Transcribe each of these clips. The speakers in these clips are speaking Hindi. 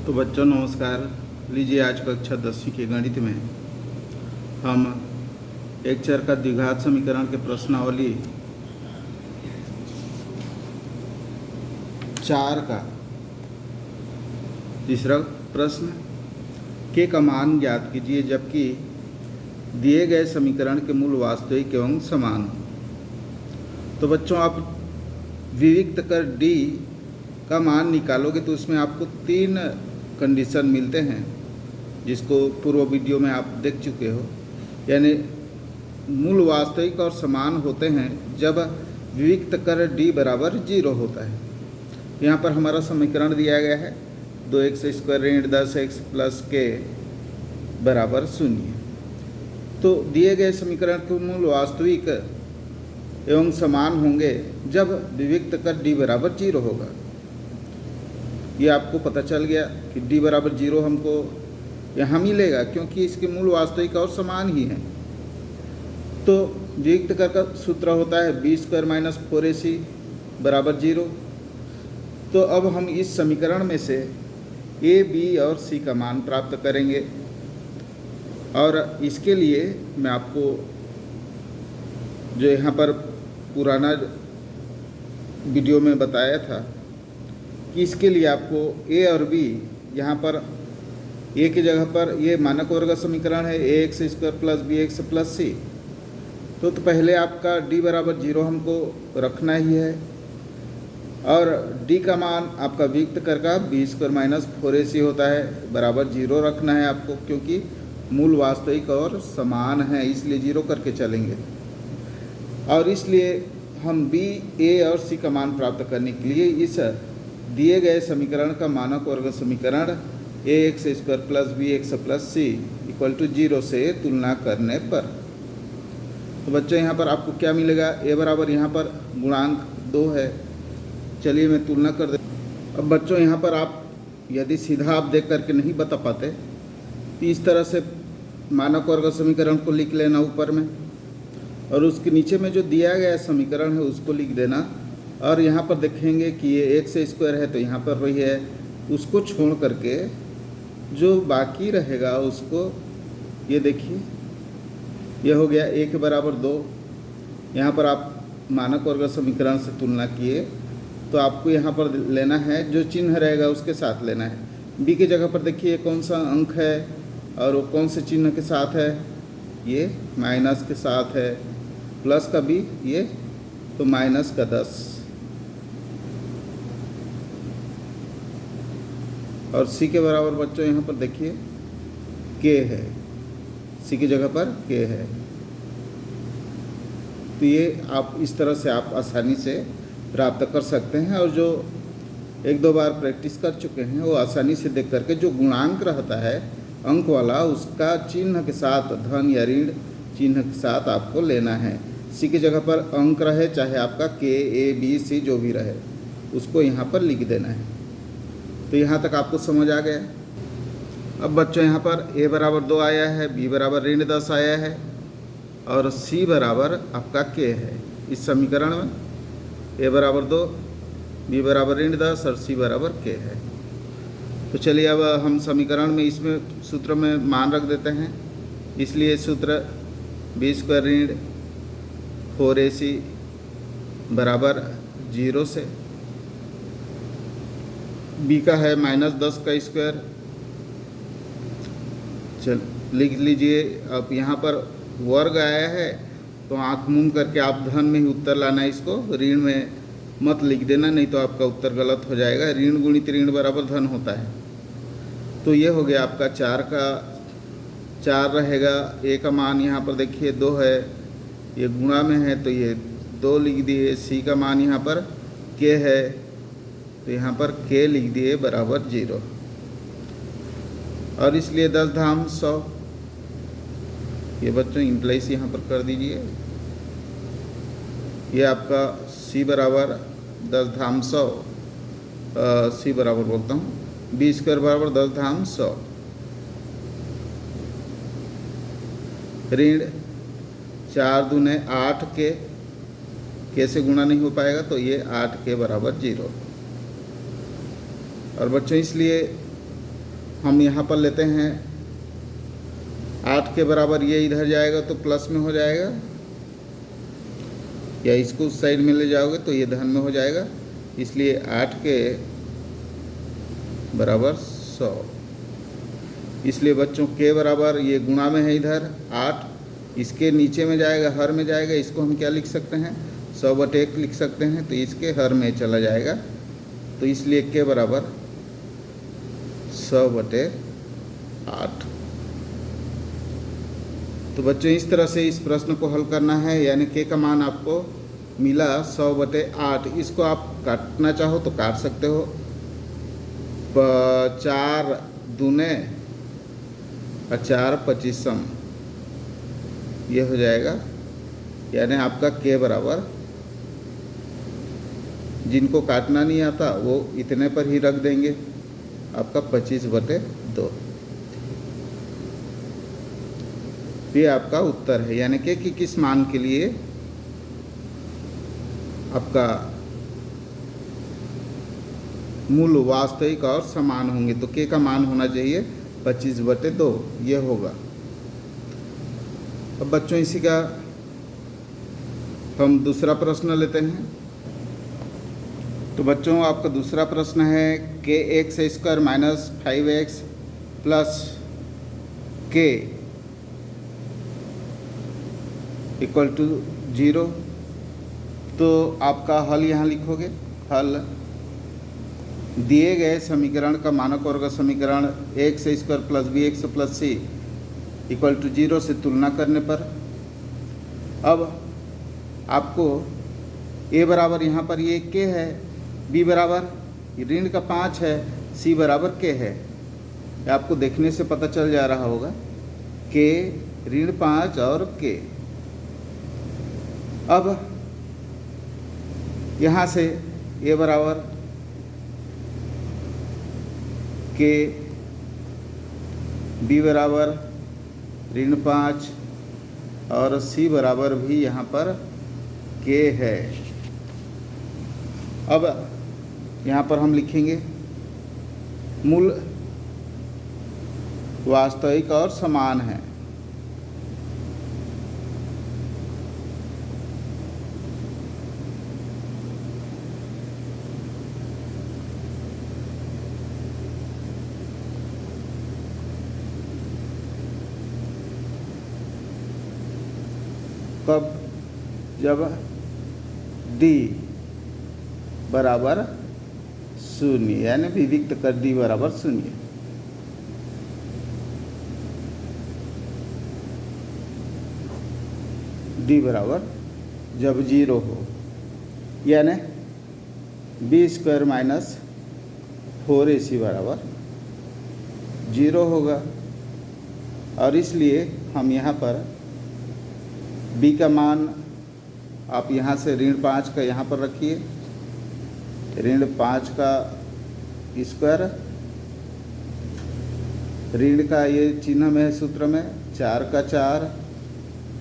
तो बच्चों नमस्कार। लीजिए आज कक्षा 10वीं के गणित में हम एक चर का द्विघात समीकरण के प्रश्नावली 4 का तीसरा प्रश्न के का मान ज्ञात कीजिए जबकि दिए गए समीकरण के मूल वास्तविक एवं समान हो। तो बच्चों आप विविक्त कर डी का मान निकालोगे तो उसमें आपको 3 कंडीशन मिलते हैं जिसको पूर्व वीडियो में आप देख चुके हो। यानी मूल वास्तविक और समान होते हैं जब विविक्त कर डी बराबर 0 होता है। यहाँ पर हमारा समीकरण दिया गया है 2x² ऋण 10x प्लस के बराबर 0। तो दिए गए समीकरण के मूल वास्तविक एवं समान होंगे जब विविक्त कर डी बराबर 0 होगा। ये आपको पता चल गया कि डी बराबर 0 हमको यहाँ मिलेगा क्योंकि इसके मूल वास्तविक और समान ही हैं। तो विविक्त कर का सूत्र होता है b² माइनस 4ac बराबर 0। तो अब हम इस समीकरण में से a, b और c का मान प्राप्त करेंगे और इसके लिए मैं आपको जो यहाँ पर पुराना वीडियो में बताया था कि इसके लिए आपको a और b, यहाँ पर a की जगह पर ये मानक वर्ग समीकरण है ax² plus bx plus c। तो पहले आपका d बराबर 0 हमको रखना ही है और d का मान आपका विविक्त कर का b² माइनस 4ac होता है बराबर 0 रखना है आपको, क्योंकि मूल वास्तविक और समान है इसलिए 0 करके चलेंगे। और इसलिए हम b, a और c का मान प्राप्त करने के लिए इस दिए गए समीकरण का मानक वर्ग समीकरण ax² plus bx plus c equal to 0 से तुलना करने पर तो बच्चों यहाँ पर आपको क्या मिलेगा। a बराबर यहाँ पर गुणांक 2 है। चलिए मैं तुलना कर दे। अब बच्चों यहाँ पर आप यदि सीधा आप देख करके नहीं बता पाते तो इस तरह से मानक वर्ग समीकरण को लिख लेना ऊपर में और उसके नीचे में जो दिया गया समीकरण है उसको लिख देना। और यहाँ पर देखेंगे कि ये x² है तो यहाँ पर वही है, उसको छोड़ करके जो बाकी रहेगा उसको ये देखिए यह हो गया a के बराबर 2। यहाँ पर आप मानक वर्ग समीकरण से तुलना किए तो आपको यहाँ पर लेना है जो चिन्ह रहेगा उसके साथ लेना है। b की जगह पर देखिए कौन सा अंक है और वो कौन से चिन्ह के साथ है, ये माइनस के साथ है। प्लस का b ये तो माइनस का 10 और c के बराबर बच्चों यहाँ पर देखिए k है, c की जगह पर k है। तो ये आप इस तरह से आप आसानी से प्राप्त कर सकते हैं और जो 1-2 बार प्रैक्टिस कर चुके हैं वो आसानी से देख करके जो गुणांक रहता है अंक वाला उसका चिन्ह के साथ धन या ऋण चिन्ह के साथ आपको लेना है। c की जगह पर अंक रहे चाहे आपका k, a, b, c जो भी रहे उसको यहाँ पर लिख देना है। तो यहाँ तक आपको समझ आ गया। अब बच्चों यहाँ पर a बराबर 2 आया है, b बराबर ऋण 10 आया है और c बराबर आपका k है। इस समीकरण में a बराबर 2, b बराबर ऋण 10 और c बराबर k है। तो चलिए अब हम समीकरण में इसमें सूत्र में मान रख देते हैं। इसलिए सूत्र b² ऋण 4ac बराबर 0 से b का है -10 का स्क्वायर। चल लिख लीजिए। अब यहाँ पर वर्ग आया है तो आँख मूंद करके आप धन में ही उत्तर लाना है, इसको ऋण में मत लिख देना नहीं तो आपका उत्तर गलत हो जाएगा। ऋण गुणित ऋण बराबर धन होता है। तो ये हो गया आपका 4 का 4 रहेगा। a का मान यहाँ पर देखिए 2 है, ये गुणा में है तो ये 2 लिख दिए। c का मान यहाँ पर k है तो यहाँ पर k लिख दिए बराबर 0 और इसलिए 10 धाम 100। ये बच्चों इम्प्लाइज यहाँ पर कर दीजिए। ये आपका c बराबर 10 धाम 100 c बराबर बोलता हूँ b² बराबर 10 धाम 100 ऋण 4 दूने 8 के से गुणा नहीं हो पाएगा तो ये 8 के बराबर 0। और बच्चों इसलिए हम यहाँ पर लेते हैं 8 के बराबर, ये इधर जाएगा तो प्लस में हो जाएगा, या इसको उस साइड में ले जाओगे तो ये धन में हो जाएगा। इसलिए 8 के बराबर 100। इसलिए बच्चों के बराबर ये गुणा में है, इधर 8 इसके नीचे में जाएगा, हर में जाएगा। इसको हम क्या लिख सकते हैं, 100/1 लिख सकते हैं, तो इसके हर में चला जाएगा। तो इसलिए के बराबर 100/8। तो बच्चों इस तरह से इस प्रश्न को हल करना है, यानी के का मान आपको मिला 100/8। इसको आप काटना चाहो तो काट सकते हो, 4 दूने 4 25, ये हो जाएगा। यानी आपका के बराबर, जिनको काटना नहीं आता वो इतने पर ही रख देंगे, आपका 25/2। ये आपका उत्तर है, यानी कि किस मान के लिए आपका मूल वास्तविक और समान होंगे। तो के का मान होना चाहिए 25/2, ये होगा। अब बच्चों इसी का हम दूसरा प्रश्न लेते हैं। तो बच्चों आपका दूसरा प्रश्न है के x square minus 5x plus के इक्वल टू 0। तो आपका हल यहाँ लिखोगे। हल दिए गए समीकरण का मानक वर्ग समीकरण x square plus b x plus c equal to 0 से तुलना करने पर अब आपको ए बराबर यहाँ पर ये के है, बी बराबर ऋण का 5 है, सी बराबर के है। आपको देखने से पता चल जा रहा होगा के ऋण 5 और के। अब यहाँ से ए बराबर के, बी बराबर ऋण 5 और सी बराबर भी यहाँ पर के है। अब यहाँ पर हम लिखेंगे मूल वास्तविक और समान है। कब, जब डी बराबर 0, यानी विविक्त कर डी बराबर 0। डी बराबर जब 0 हो, यानी बी स्क्वायर माइनस 4ac बराबर 0 होगा। और इसलिए हम यहाँ पर बी का मान आप यहाँ से ऋण 5 का यहाँ पर रखिए, ऋण 5 का स्क्वायर, ऋण का ये चिन्ह में है सूत्र में 4 का 4,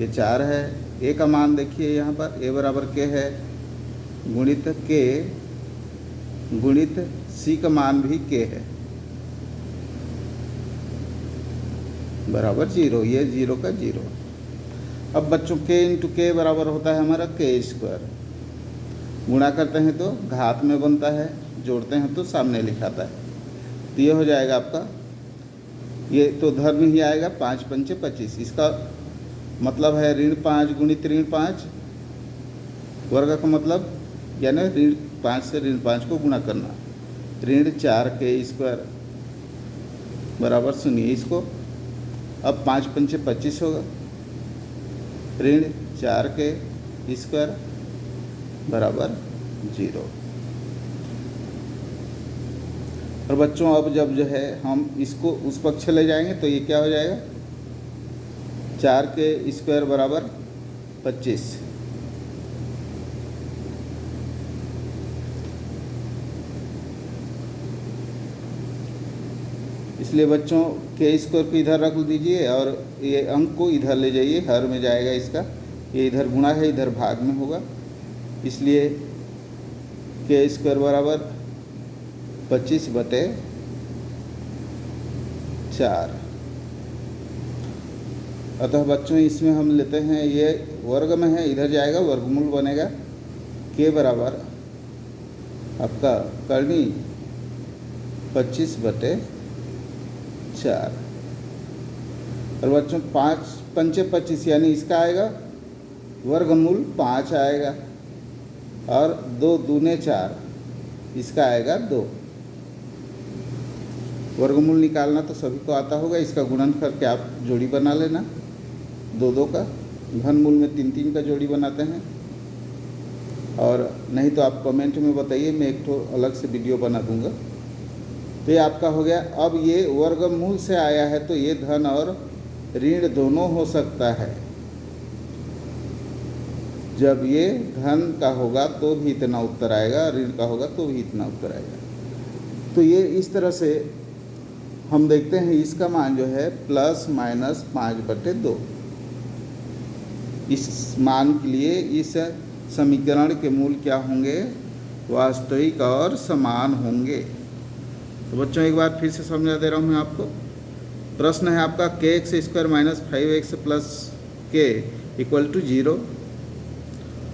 ये 4 है। ए का मान देखिए यहाँ पर ए बराबर के है, गुणित के गुणित सी का मान भी के है बराबर 0, ये 0 का 0। अब बच्चों के इंटू के बराबर होता है हमारा के स्क्वायर। गुणा करते हैं तो घात में बनता है, जोड़ते हैं तो सामने लिखाता है। तो ये हो जाएगा आपका, ये तो धर्म ही आएगा, 5 पंचे 25। इसका मतलब है ऋण 5 गुणित ऋण 5 वर्ग का मतलब, यानी ऋण 5 से ऋण 5 को गुणा करना। ऋण 4 के स्क्वायर बराबर 0। इसको अब 5 पंचे 25 होगा, ऋण 4 के स्क्वायर बराबर 0। और बच्चों अब जब जो है हम इसको उस पक्ष ले जाएंगे तो ये क्या हो जाएगा, 4 के स्क्वायर बराबर 25। इसलिए बच्चों के स्क्वायर को इधर रख दीजिए और ये अंक को इधर ले जाइए, हर में जाएगा इसका। ये इधर गुणा है, इधर भाग में होगा। इसलिए के स्क्वायर बराबर 25/, 4। अतः बच्चों इसमें हम लेते हैं, ये वर्ग में है, इधर जाएगा वर्गमूल बनेगा के बराबर आपका करनी 25/4। और बच्चों 5 पंचे 25 यानी इसका आएगा वर्गमूल 5 आएगा, और 2 दूने 4 इसका आएगा 2। वर्गमूल निकालना तो सभी को आता होगा, इसका गुणन करके आप जोड़ी बना लेना 2 का। घनमूल में 3 का जोड़ी बनाते हैं, और नहीं तो आप कमेंट में बताइए, मैं एक तो अलग से वीडियो बना दूंगा। तो ये आपका हो गया। अब ये वर्गमूल से आया है तो ये धन और ऋण दोनों हो सकता है। जब ये धन का होगा तो भी इतना उत्तर आएगा, ऋण का होगा तो भी इतना उत्तर आएगा। तो ये इस तरह से हम देखते हैं, इसका मान जो है ±5/2। इस मान के लिए इस समीकरण के मूल क्या होंगे? वास्तविक और समान होंगे। तो बच्चों एक बार फिर से समझा दे रहा हूँ मैं आपको। प्रश्न है आपका kx² - 5x + k = 0,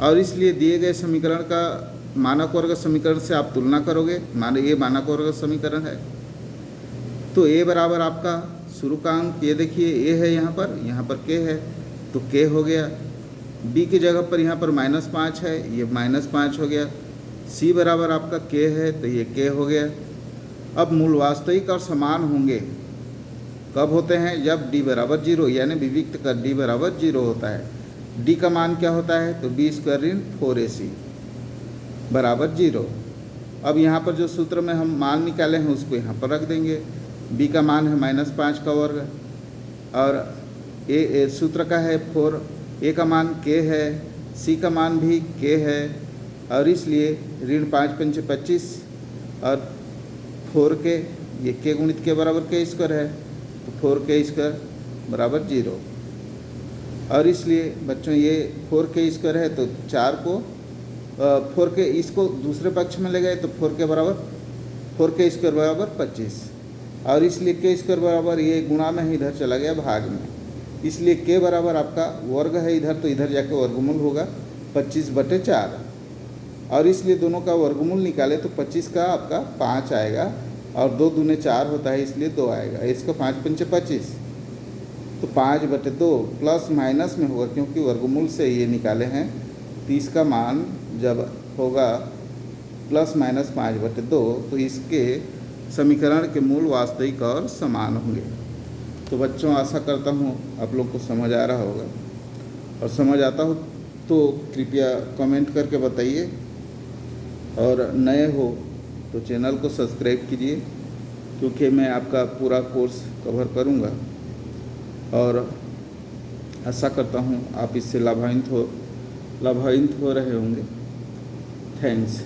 और इसलिए दिए गए समीकरण का मानक वर्ग समीकरण से आप तुलना करोगे। ये मानक वर्ग समीकरण है, तो a बराबर आपका शुरू का अंक, ये देखिए a है यहाँ पर k है, तो k हो गया। b की जगह पर यहाँ पर -5 है, ये -5 हो गया। c बराबर आपका k है, तो ये k हो गया। अब मूल वास्तविक और समान होंगे कब होते हैं? जब d बराबर 0, यानी विविक्त कर d बराबर 0 होता है। d का मान क्या होता है? तो b² ऋण 4ac बराबर 0। अब यहाँ पर जो सूत्र में हम मान निकाले हैं उसको यहाँ पर रख देंगे। b का मान है -5 का वर्ग, और a सूत्र का है 4, a का मान k है, c का मान भी k है, और इसलिए ऋण 5 पंचे 25 और 4k, ये k गुणित के बराबर k² है, तो 4k² बराबर 0। और इसलिए बच्चों ये 4k² है, तो 4 को 4k इसको दूसरे पक्ष में ले गए तो 4k बराबर 4k² बराबर 25, और इसलिए k² बराबर ये गुणा में इधर चला गया भाग में, इसलिए k बराबर आपका वर्ग है इधर, तो इधर जाके वर्गमूल होगा 25/4, और इसलिए दोनों का वर्गमूल निकाले तो 25 का आपका 5 आएगा, और 2 दूने 4 होता है, इसलिए 2 आएगा। इसका 5 पंचे 25, तो 5/2 प्लस माइनस में होगा क्योंकि वर्गमूल से ये निकाले हैं। तो इसका मान जब होगा ±5/2, तो इसके समीकरण के मूल वास्तविक और समान होंगे। तो बच्चों आशा करता हूँ आप लोग को समझ आ रहा होगा, और समझ आता हो तो कृपया कमेंट करके बताइए, और नए हो तो चैनल को सब्सक्राइब कीजिए, क्योंकि मैं आपका पूरा कोर्स कवर करूँगा, और आशा करता हूँ आप इससे लाभान्वित हो रहे होंगे। थैंक्स।